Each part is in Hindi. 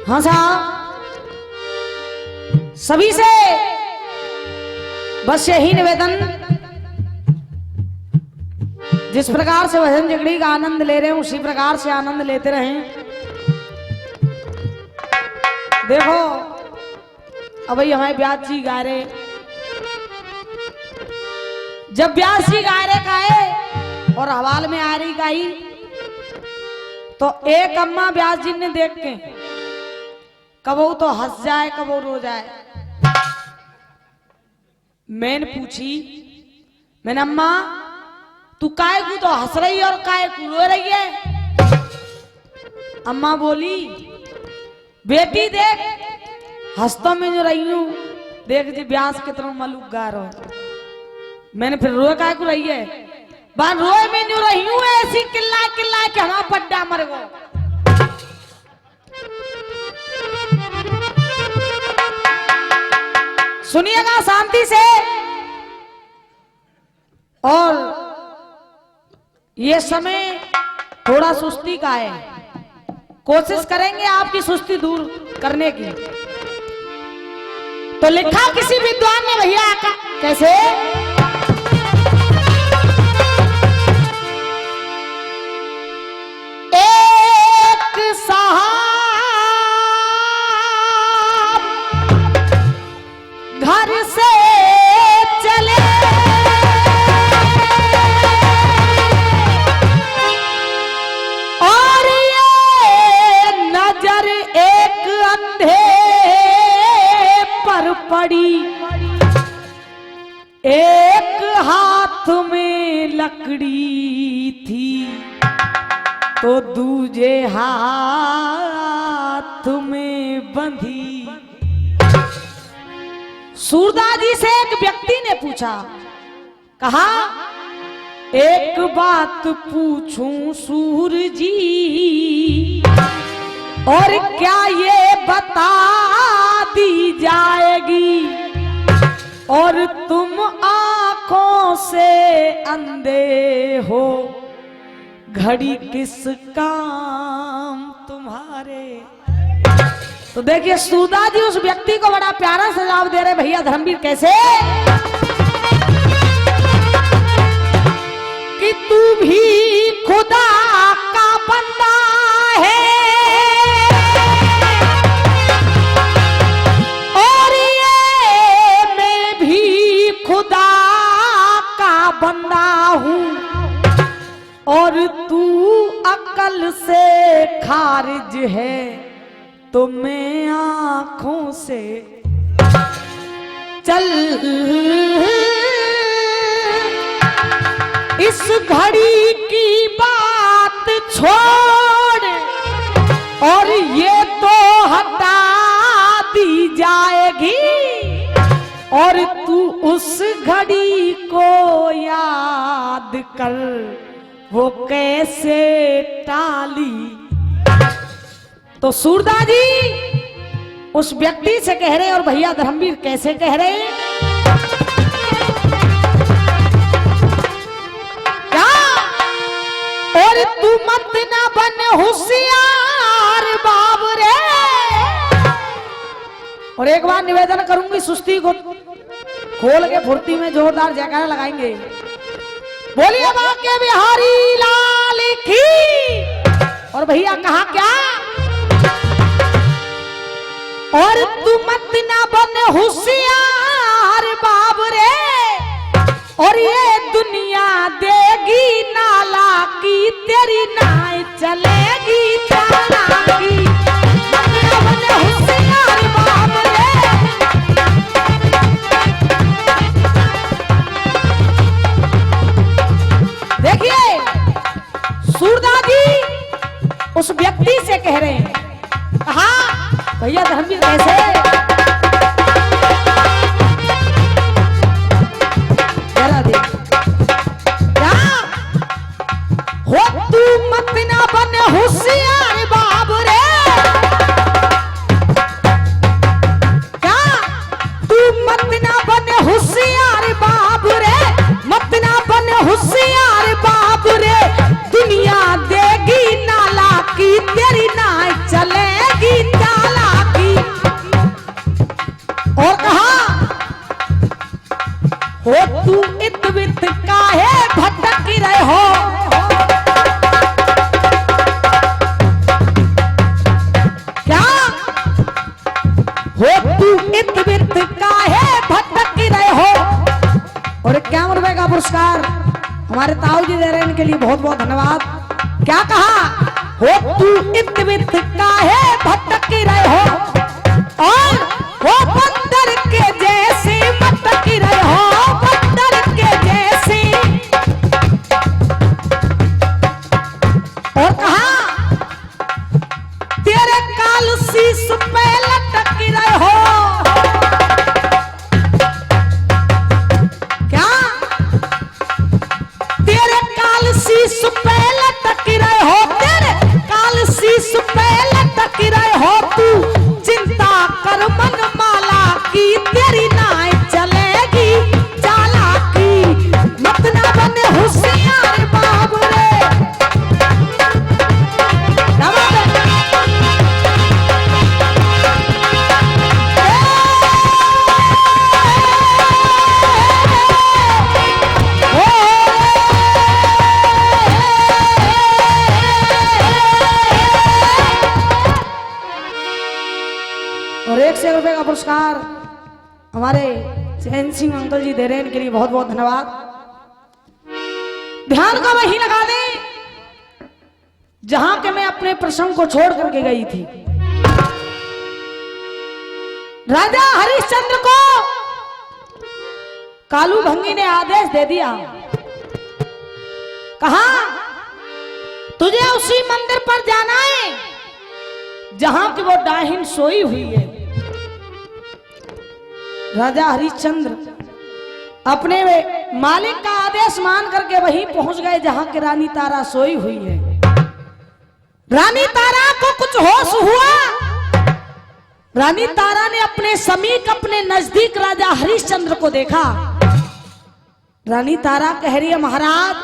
हाँ साहब, सभी से बस यही निवेदन, जिस प्रकार से भजन जगड़ी का आनंद ले रहे हैं उसी प्रकार से आनंद लेते रहें। देखो अब भाई हमारे व्यास जी गा रहे, जब व्यास जी गा रहे गाए और हवाल में आ रही गाई, तो एक अम्मा व्यास जी ने देख के कबो तो हंस जाए कबो रो जाए। मैंने पूछी, मैंने अम्मा तू काय को तो हंस रही और काय को रो रही है? अम्मा बोली बेटी देख हंसता में जो रही हूं, देख जी व्यास कितना मलूक गा रहा। मैंने फिर रोए काय को रही है? बार रोए में जो रही हूं ऐसी किल्ला किल्ला के हमारा पड्डा मर गो। सुनिएगा शांति से, और ये समय थोड़ा सुस्ती का है, कोशिश करेंगे आपकी सुस्ती दूर करने की। तो लिखा किसी विद्वान ने भैया का कैसे, एक साहब घर से चले और ये नजर एक अंधे पर पड़ी, एक हाथ में लकड़ी थी तो दूजे हाथ में बंधी। सूरदास जी से एक व्यक्ति ने पूछा, कहा एक बात पूछूं सूर जी, और क्या ये बता दी जाएगी, और तुम आंखों से अंधे हो, घड़ी किस काम तुम्हारे। तो देखिए सूरदास जी उस व्यक्ति को बड़ा प्यारा सजाव दे रहे भैया धर्मवीर कैसे, कि तू भी खुदा का बंदा है और ये मैं भी खुदा का बंदा हूं, और तू अकल से खारिज है तो मैं आंखों से चल। इस घड़ी की बात छोड़ और ये तो हटा दी जाएगी, और तू उस घड़ी को याद कर वो कैसे टाली। तो सूरदास जी उस व्यक्ति से कह रहे और भैया धर्मवीर कैसे कह रहे, क्या और तू मत ना बन होशियार बाब रे। और एक बार निवेदन करूंगी, सुस्ती को खोल के फुर्ती में जोरदार जयकारा लगाएंगे। बोलिए मां के बिहारी लाल की। और भैया कहा क्या, और तू मत ना बन होशियार बाब रे, और ये दुनिया देगी नाला की, तेरी नाय चलेगी चाला की। मत ना बन होशियार बाब रे। देखिए सूरदास जी उस व्यक्ति से कह रहे हैं, कहा भैया धर्मवीर कैसे, क्या हो तू मत ना बन होशियार बाब रे, क्या तू मत ना बन होशियार बाब रे, मत ना बन होशियार बाब रे, दुनिया देगी नाला की, तेरी नाय चलेगी चाला हो तू इतवित काहे भटक रहे हो। और 51 रुपए का पुरस्कार हमारे ताऊ जी दे रहे हैं, इनके लिए बहुत बहुत धन्यवाद। क्या कहा, हो तू इतवित काहे भटक रहे हो और हो बंदर के जैसे मटक रहे हो, बंदर के जैसे। और कहा तेरे काल शीश पे लटक रहे हो। क्या तेरे काल शीश पे लटक रहे हो, तेरे काल शीश पे लटक रहे हो। तू चिंता कर मन माला की, तेरी नाय चलेगी चालाकी। मत ना बने होशियार बाबू रे। और 100 रुपए का पुरस्कार हमारे चैन सिंह अंकल जी दे रहे हैं, इनके लिए बहुत बहुत धन्यवाद। ध्यान को वही लगा दे जहां के मैं अपने प्रसंग को छोड़ करके गई थी। राजा हरिश्चंद्र को कालू भंगी ने आदेश दे दिया, कहा तुझे उसी मंदिर पर जाना है जहां की वो डाहिन सोई हुई है। राजा हरिश्चंद्र अपने मालिक का आदेश मान करके वहीं पहुंच गए जहां की रानी तारा सोई हुई है। रानी तारा को कुछ होश हुआ। रानी तारा ने अपने समीप, अपने नजदीक राजा हरिश्चंद्र को देखा। रानी तारा कह रही है, महाराज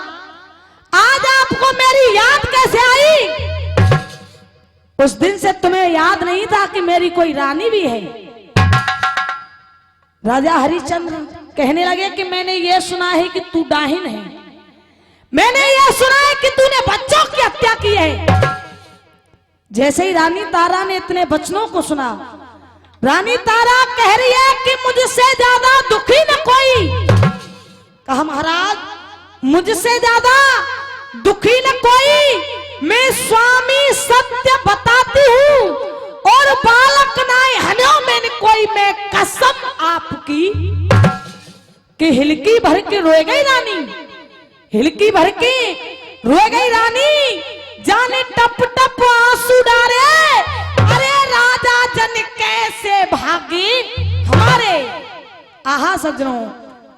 आज आपको मेरी याद कैसे आई? उस दिन से तुम्हें याद नहीं था कि मेरी कोई रानी भी है। राजा हरिश्चंद्र कहने लगे कि मैंने ये सुना है कि तू डाहिन है, मैंने ये सुना है कि तूने बच्चों की हत्या की है। जैसे ही रानी तारा ने इतने वचनों को सुना, रानी तारा कह रही है कि मुझसे ज्यादा दुखी न कोई। कहा महाराज मुझसे ज्यादा दुखी न कोई, मैं स्वामी सत्य बताती हूँ और बालक नाय हनो मैंने कोई, मैं कसम आपकी। कि हिलकी भर के रोए गई रानी, हिलकी भर के रोए गई रानी, जाने टप टप आंसू डाले। अरे राजा जन कैसे भागे हमारे। आहा सज्जनों,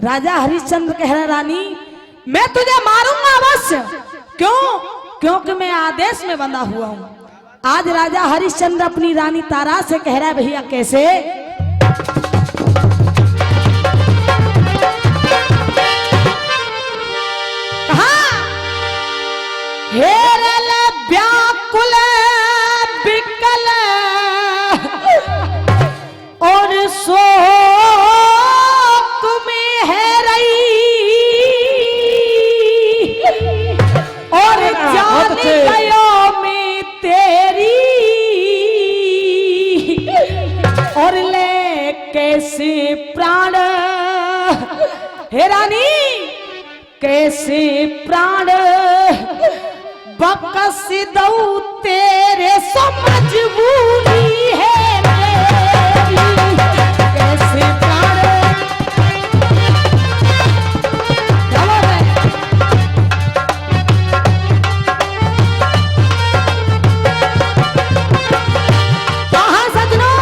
राजा हरिश्चंद्र कह रहे रानी मैं तुझे मारूंगा अवश्य। क्यों? क्योंकि मैं आदेश में बंधा हुआ हूं। आज राजा हरिश्चंद्र अपनी रानी तारा से कह रहा है भैया कैसे। कहा हेरल व्याकुल बिकल और शोक में है रही और जान गयो में तेरी और ले कैसे प्राण। हे रानी कैसे प्राण बकस दऊ तेरे सो मजबूरी है मेरी। कैसे प्राण कहा सजनों।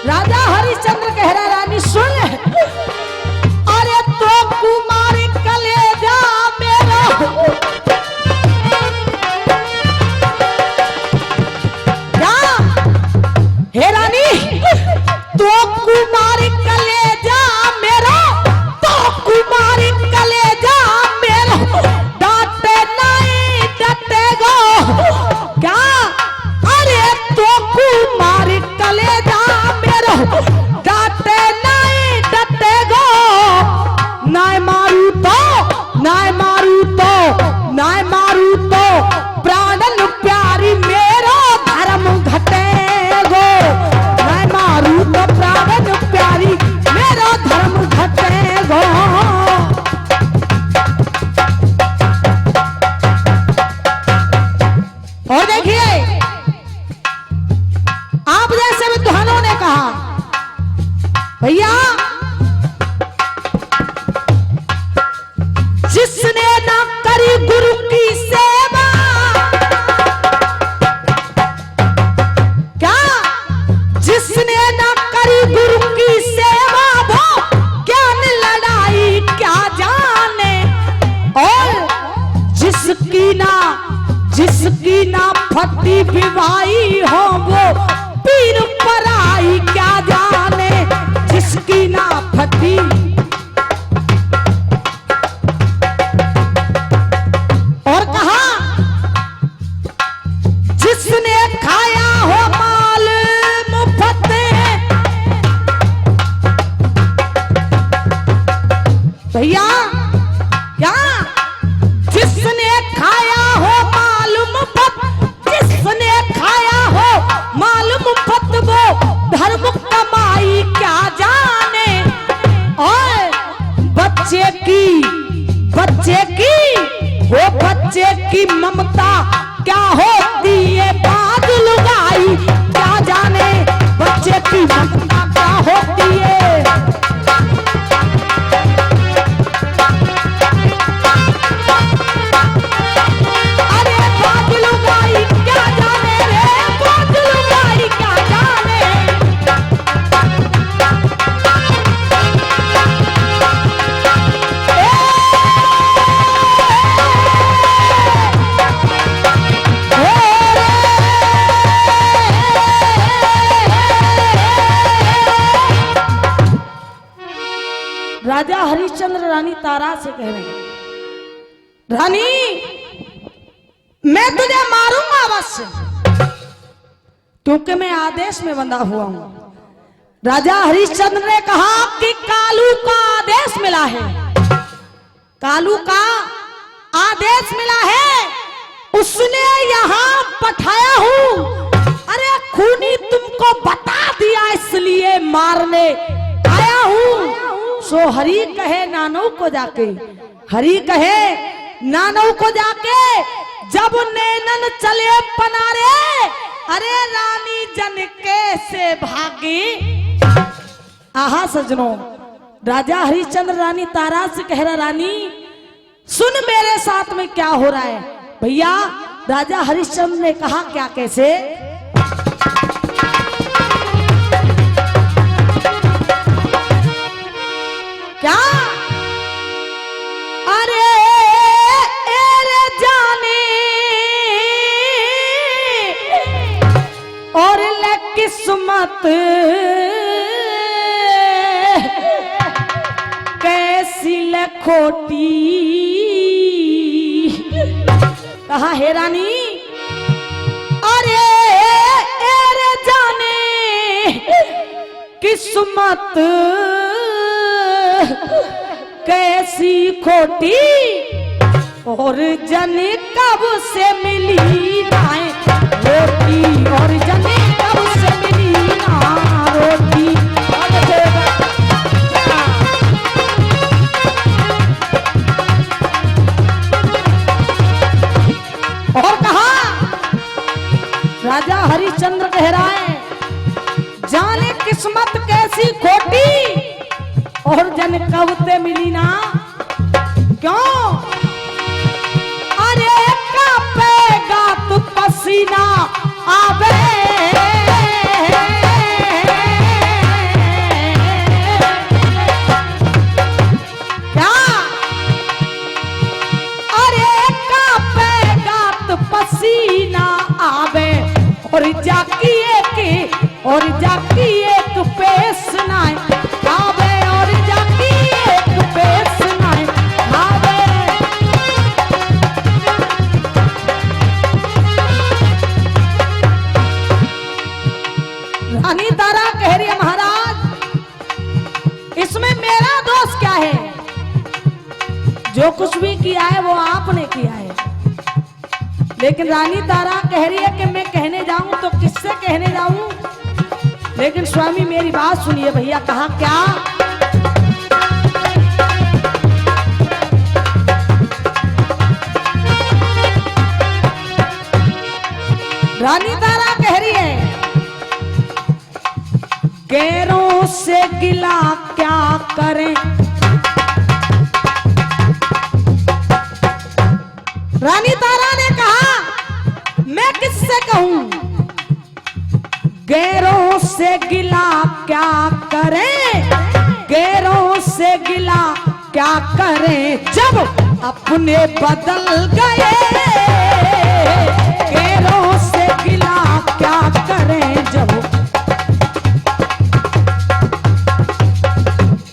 राजा हरिश्चंद्र कह रहा रानी सुन, अरे तो कुमार कलेजा मेरा क्या कहा भैया जिसने ना करी गुरु की सेवा, क्या जिसने ना करी गुरु की सेवा वो ज्ञान लड़ाई क्या जाने, और जिसकी ना फटी विवाही हो वो पीर पराई क्या जाने, जिसकी ना फटी। और कहा जिसने खाया हो माल मुफ्त, भैया क्या जिसने खाया हो माल मुफ्त, जिसने खाया हो माल मुफ्त वो धर्म कमाई क्या जाने, और बच्चे की ममता क्या होती है बाज लुगाई क्या जाने, बच्चे की ममता क्या होती है। अरे बाज लुगाई क्या जाने रे, बाज लुगाई क्या जाने। राजा हरिश्चंद्र रानी तारा से कह रहे हैं रानी मैं तुझे मारूंगा अवश्य, क्योंकि मैं आदेश में बंधा हुआ हूं। राजा हरिश्चंद्र ने कहा कि कालू का आदेश मिला है, कालू का आदेश मिला है, उसने यहां पठाया हूं। अरे खूनी तुमको बता दिया इसलिए मारने आया हूं। सो हरि कहे नानौ को जाके, हरि कहे नानौ को जाके, जब नैनन चले पनारे, अरे रानी जन कैसे भागी। आहा सजनों, राजा हरिश्चंद्र रानी तारा से कह रहा रानी सुन मेरे साथ में क्या हो रहा है। भैया राजा हरिश्चंद्र ने कहा क्या कैसे, क्या अरे एरे जाने और ले किस्मत कैसी ले खोटी। कहा हे रानी अरे एरे जाने किस्मत कैसी खोटी, और जने कब से मिली ना रोटी, और जने कब से मिली ना रोटी। और कहा राजा हरिश्चंद्र कह रहा है जाने किस्मत कैसी खोटी, और जन कबते मिली ना क्यों। अरे कापेगा तू पसीना आवे, क्या अरे कापेगा तू पसीना आवे, और जाकी एक पेश ना आवे, और जाकी एक पेश ना आवे। रानी तारा कह रही है महाराज इसमें मेरा दोष क्या है, जो कुछ भी किया है वो आपने किया है। लेकिन रानी तारा कह रही है कि मैं कहने जाऊं तो किससे कहने जाऊं। लेकिन स्वामी मेरी बात सुनिए भैया, कहा क्या रानी तारा कह रही है गैरों से गिला क्या करें। रानी तारा ने कहा मैं किससे कहूं, गैरों से गिला क्या करें, गैरों से गिला क्या करें, जब अपने बदल गए, गैरों से गिला क्या करें जब।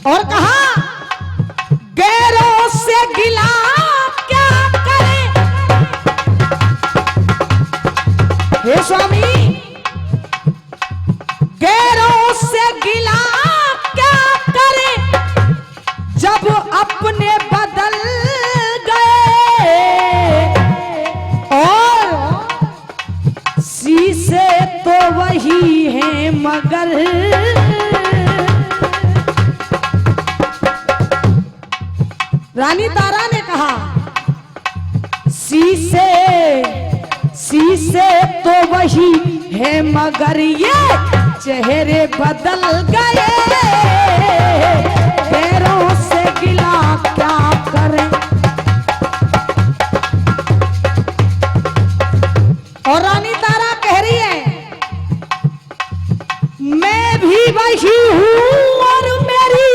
और कहा गैरों से गिला क्या करें। हे स्वामी, गैरों से गिला क्या करें, जब अपने बदल गए, और शीशे तो वही हैं मगर रानी तारा ने कहा शीशे शीशे तो वही है मगर ये चेहरे बदल गए, पैरों से गिला क्या करें। और रानी तारा कह रही है मैं भी वही हूं और मेरी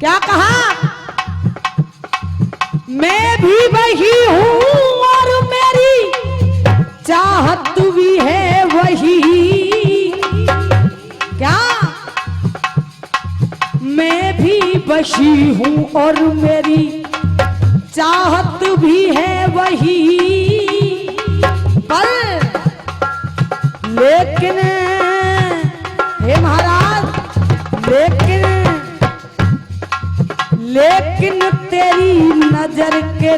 क्या कहा, मैं भी वही हूं और मेरी चाहत भी है वही। क्या, मैं भी वही हूं और मेरी चाहत भी है वही, पर लेकिन हे महाराज लेकिन तेरी नजर के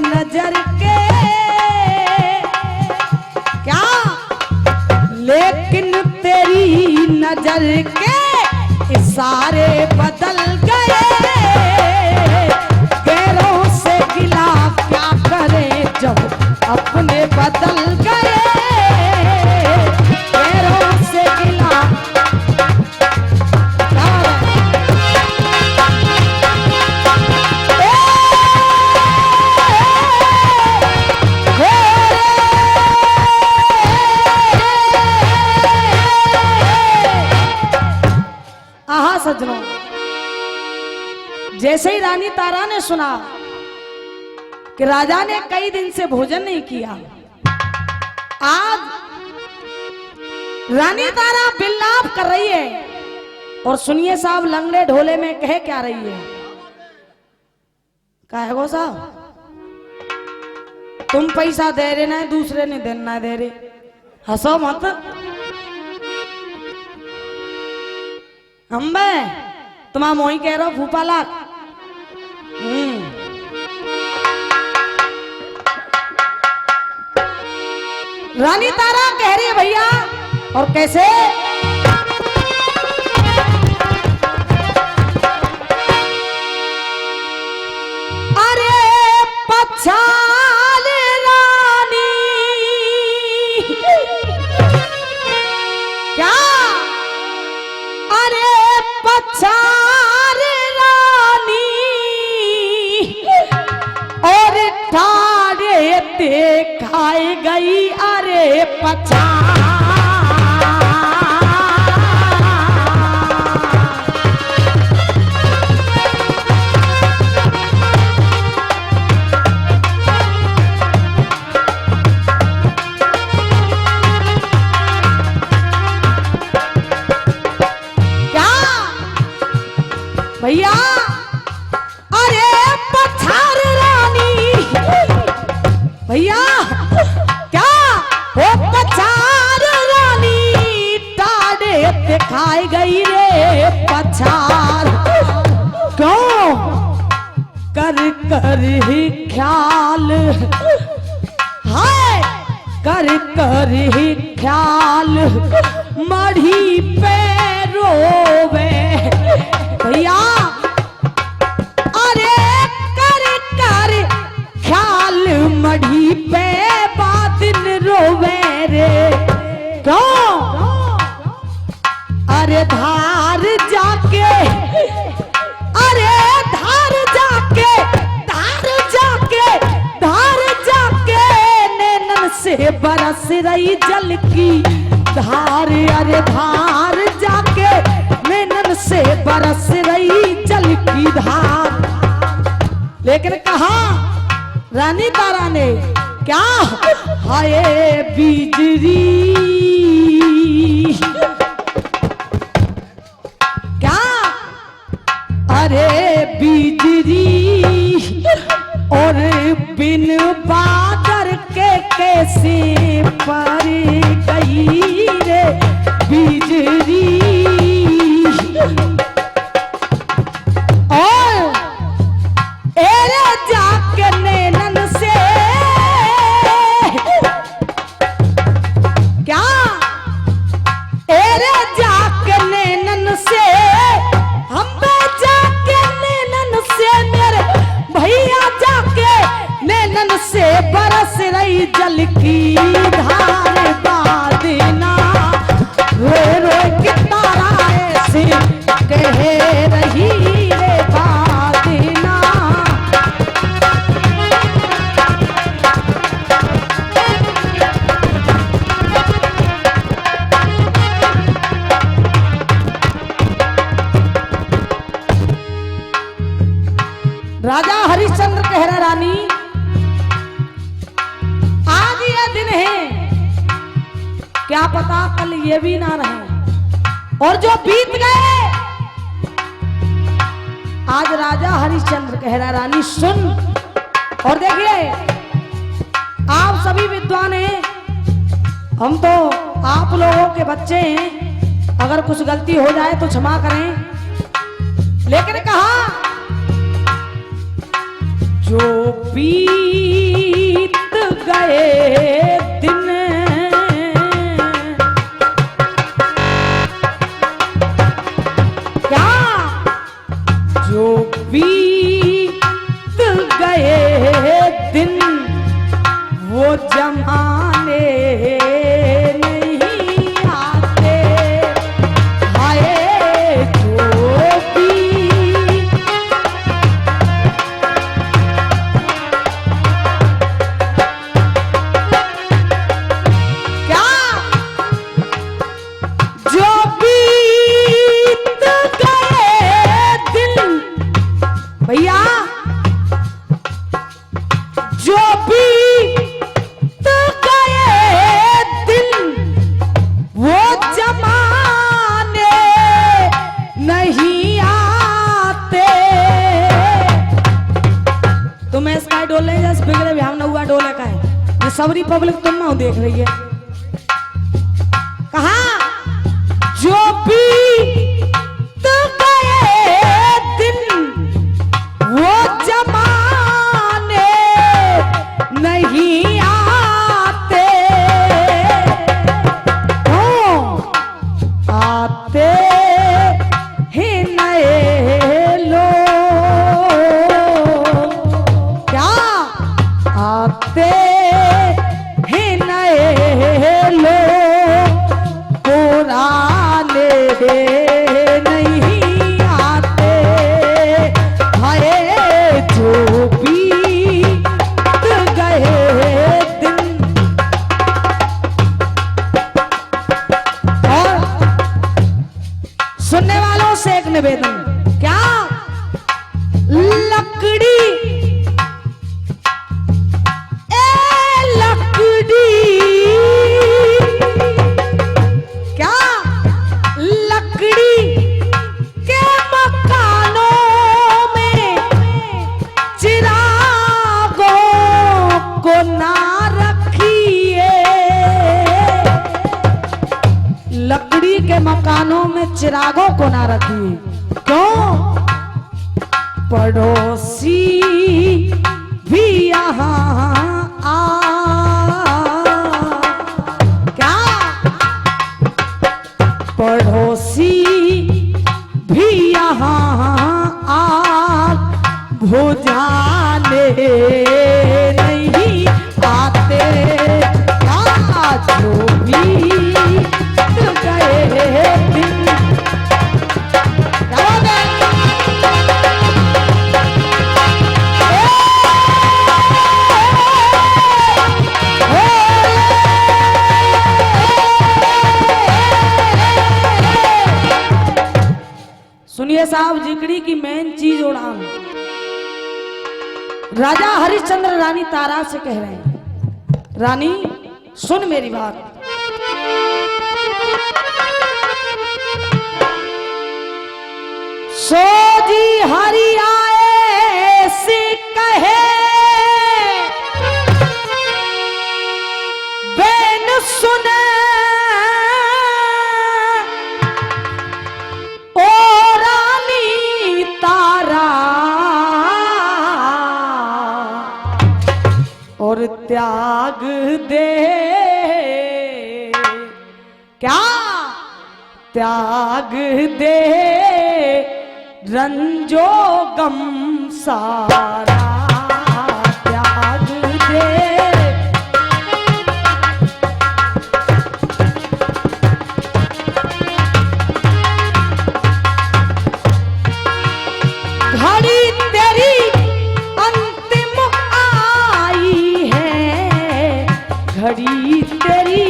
क्या, लेकिन तेरी नजर के इशारे बदल गए, गैरों से गिला क्या करे जब अपने बदल गए, गैरों से गिला। सज्जनों, जैसे ही रानी तारा ने सुना कि राजा ने कई दिन से भोजन नहीं किया, आज रानी तारा बिल्लाप कर रही है। और सुनिए साहब, लंगड़े ढोले में कह क्या रही है, कहे गो साहब तुम पैसा दे रहे ना, दूसरे ने देना दे रहे, हंसो मत। हम तुम्हारा मोही कह रहा फूफा लाख। रानी तारा कह रही है भैया, और कैसे, अरे पछाल रानी क्या, अरे पछार रानी और ठाड़े देखाई गई, अरे पछार। भैया अरे पछार रानी, भैया क्या हो पछार रानी, टाड़े दिखाई गई रे पछार, क्यों कर कर ही ख्याल, हाय कर कर ही ख्याल, मढ़ी पे रोवे भैया, अरे कर कर ख्याल मढ़ी पे बादल रोवे रे क्यों? अरे धार जाके, अरे धार जाके, धार जाके, धार जाके नैनन से बरस रही जल की धार। अरे धार जाके नैनन से बरस रही जल की धार। लेकिन कहा रानी तारा ने क्या? हाय बिजली, क्या? अरे बिजली और बिन बादर के कैसे पर गई रे बिजली। और एरे जाके नैनन से क्या? एरे जाके नैनन से, हम जाके नैनन से, मेरे भैया जाके नैनन से बरस रही जल की धार। बादना रोए रोए कि तारा ऐसे कह रही रे बादना। राजा हरिश्चंद्र कह रहे रानी आज ये दिन है, क्या पता कल ये भी ना रहे, और जो बीत गए। आज राजा हरिश्चंद्र कह रहा रानी सुन, और देखिए आप सभी विद्वान हैं, हम तो आप लोगों के बच्चे हैं, अगर कुछ गलती हो जाए तो क्षमा करें। लेकिन कहा जो बीत गए दिन, क्या? जो बीत गए दिन वो जमाने नहीं आते। हाय जो भी, क्या? जो बीत गए दिन, भैया जो बीत गए दिन वो जमाने नहीं आते। तुम्हें इसका डोले जैसे बिगड़े भी हम नौआ डोले का है, ये सबरी पब्लिक तुम ना देख रही है। कहा जो बीत गए दिन वो जमाने नहीं आते। आते हैं नए लोग, क्या? आते हैं नए लोग, पुराने नहीं आते। हाय जो बीत गए दिन। और सुनने वालों से एक निवेदन, क्या? लकड़ी, ए लकड़ी, क्या? लकड़ी के मकानों में चिरागों को ना रखिए। लकड़ी के मकानों में चिरागों को ना रखिए। क्यों? पड़ोसी भी यहाँ आ, क्या? पड़ोसी भी यहाँ आ भुजाने नहीं आते। क्या? जो भी साहब जिकड़ी की मेन चीज उड़ान। राजा हरिश्चंद्र रानी तारा से कह रहे हैं, रानी सुन मेरी बात। सो जी हरि आए से कहे बेन सुने ओ रानी तारा और त्याग दे, क्या त्याग दे रंजो गम सारा, त्याग दे। घड़ी तेरी अंतिम आई है, घड़ी तेरी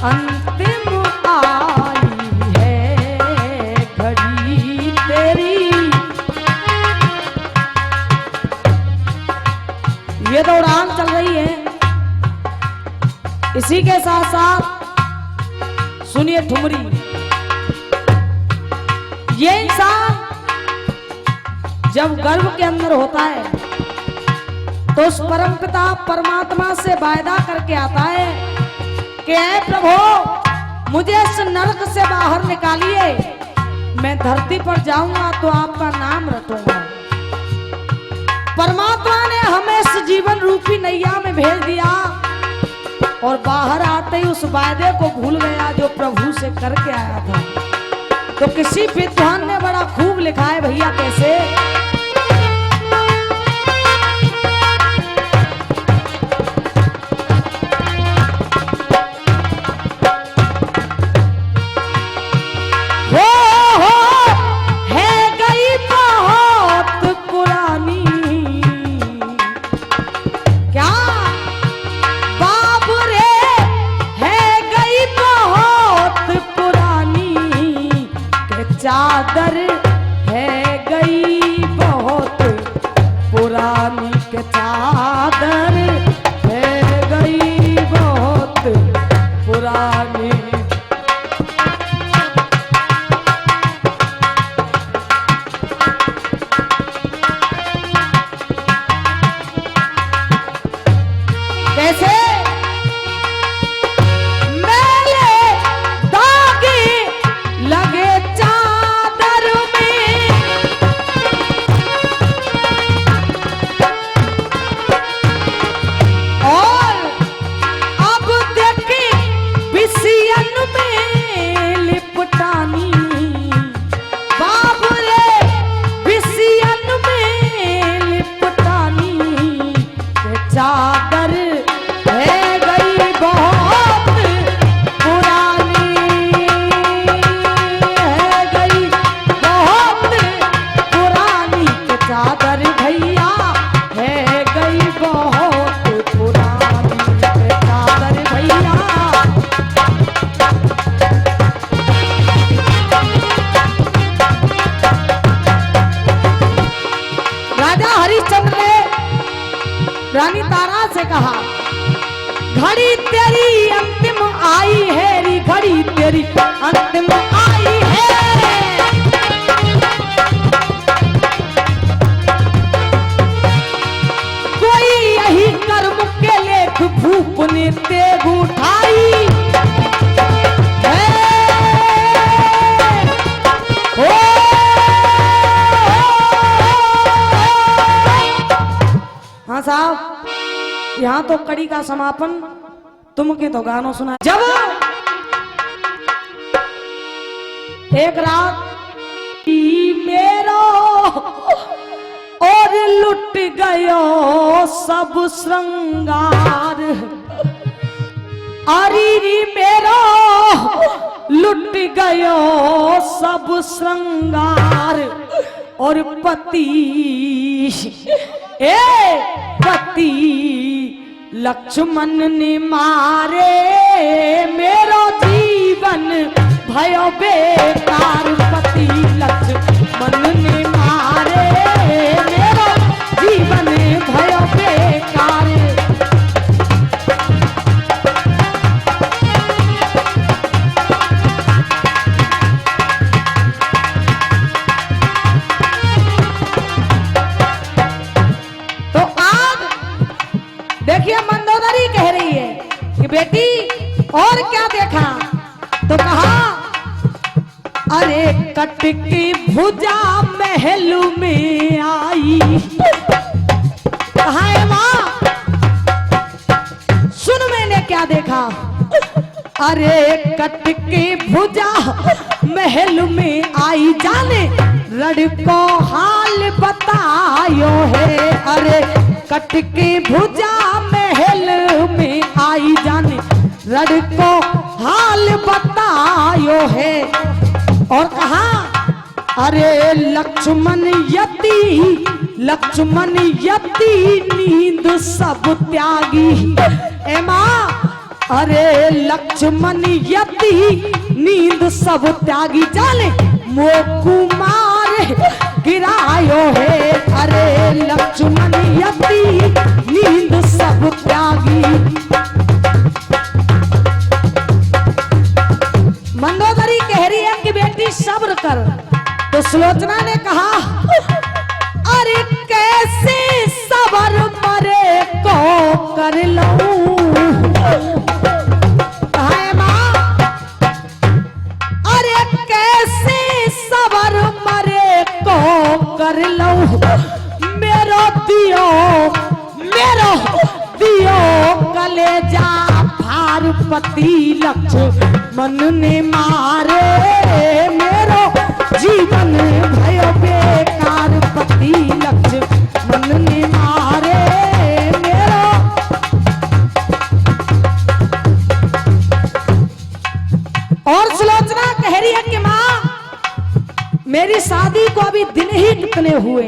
अंतिम आई है, घड़ी तेरी। ये दौरान चल रही है। इसी के साथ साथ सुनिए ठुमरी। ये इंसान जब गर्भ के अंदर होता है तो उस परमपिता परमात्मा से वायदा करके आता है कि ऐ प्रभु मुझे इस नरक से बाहर निकालिए, मैं धरती पर जाऊंगा तो आपका नाम रटूंगा। परमात्मा ने हमें इस जीवन रूपी नैया में भेज दिया और बाहर आते ही उस वायदे को भूल गया जो प्रभु से करके आया था। तो किसी विद्वान ने बड़ा खूब लिखा है भैया, कैसे? चादर है गई बहुत पुरानी के, चादर है गई बहुत पुरानी। कैसे? चादर है गई बहुत पुरानी, है गई बहुत पुरानी के, चादर भैया है गई बहुत पुरानी के, चादर भैया। राजा हरिश्चंद्र ने रानी तारा से कहा, घड़ी तेरी अंतिम आई है री, घड़ी तेरी अंतिम आई है। कोई यही कर्म के लेख भूप ने तेग उठाई है। हाँ साहब, यहाँ तो कड़ी का समापन तुमके तो गानों सुना। जब एक रात मेरो और लुट गयो सब श्रृंगार, अरी मेरो लुट गयो सब श्रृंगार, और पति पति लक्ष्मण ने मारे मेरो जीवन भयो बेकार, पति लक्ष्मण और क्या देखा तो कहा अरे कट की भुजा महल में आई। कहा है मां सुन मैंने क्या देखा। अरे कट की भुजा महल में आई जाने रड़ को हाल बतायो है। अरे कट की भुजा महल में आई जाने रड़ को हाल बतायो है। और कहा अरे लक्ष्मण यति नींद सब त्यागी। ए मां अरे लक्ष्मण यति नींद सब त्यागी जाने मो कुमार गिरायो है। अरे लक्ष्मण यति नींद सब त्यागी। मंदोदरी कह रही है कि बेटी सब्र कर। तो सुलोचना ने कहा अरे कैसे सब्र मरे को कर लूं। कहा है मां अरे कैसे सब्र मरे को कर लूं। मेरो दियो कलेजा पार्वती लक्ष्मण ने मारे। मेरो जीवन भयो बेकार पति लक्ष्मण ने मारे। मेरो और सुलोचना कह रही है कि मां मेरी शादी को अभी दिन ही कितने हुए।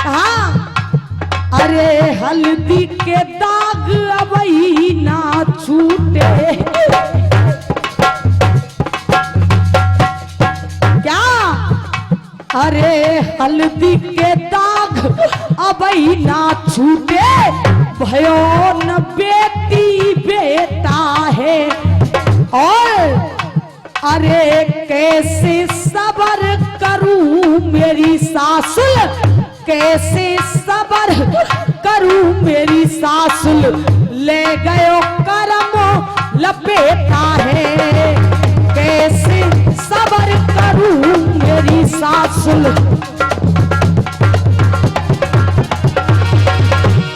कहा अरे हल्दी के दाग अबई ना छूटे। क्या अरे हल्दी के दाग अबई ना छूटे भयो न बेटी बेटा है। और अरे कैसे सब्र करूं मेरी सासुल कैसे सब्र करूं मेरी सासुल ले गयो करम लपेटा है। कैसे सब्र करूं मेरी सासुल।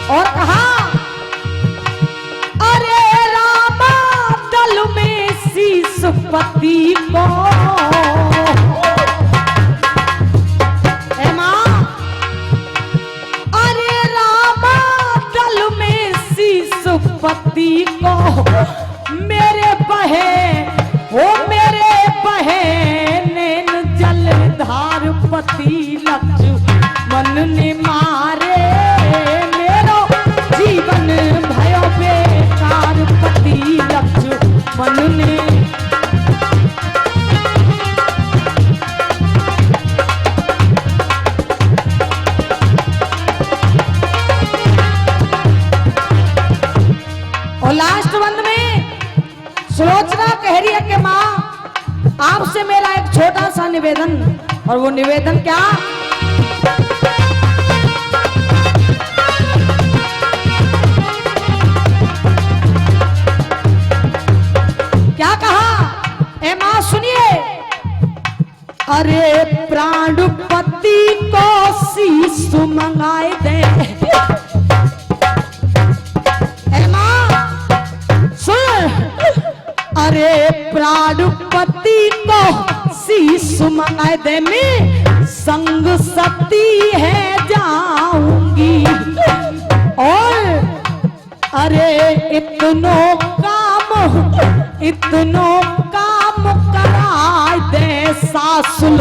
और कहा अरे रामा दल में शीस पति को। पति को मेरे बहे नैन जलधार पति लक्ष्मण ने मारे। मेरो जीवन भयो बेकार पति लक्ष्मण ने। और लास्ट बंद में सुलोचना कह रही है कि मां आपसे मेरा एक छोटा सा निवेदन। और वो निवेदन क्या क्या कहा। ए मां सुनिए अरे प्राणपति को शीश मंगाए दे। अरे प्राणपति को शीश मंगाए दे मैं संग सती है जाऊंगी। और अरे इतनो काम कराए दे सासुल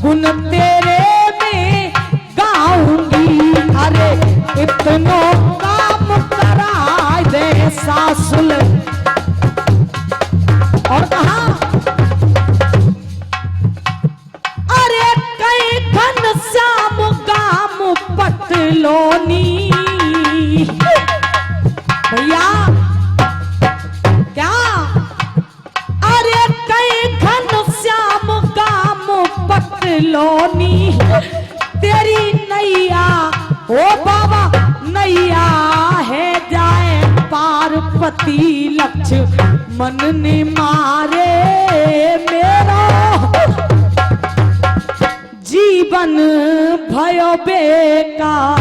गुण तेरे में गाऊंगी। अरे इतनो काम कराए दे सासुल। और कहा अरे कई घन श्याम गाम पटलोनी। भैया क्या अरे कई घन श्याम गाम पटलोनी। तेरी नैया ओ बाबा नैया है जाए पार्वती लक्ष्मण ने मारे मेरा जीवन भयो बेकार।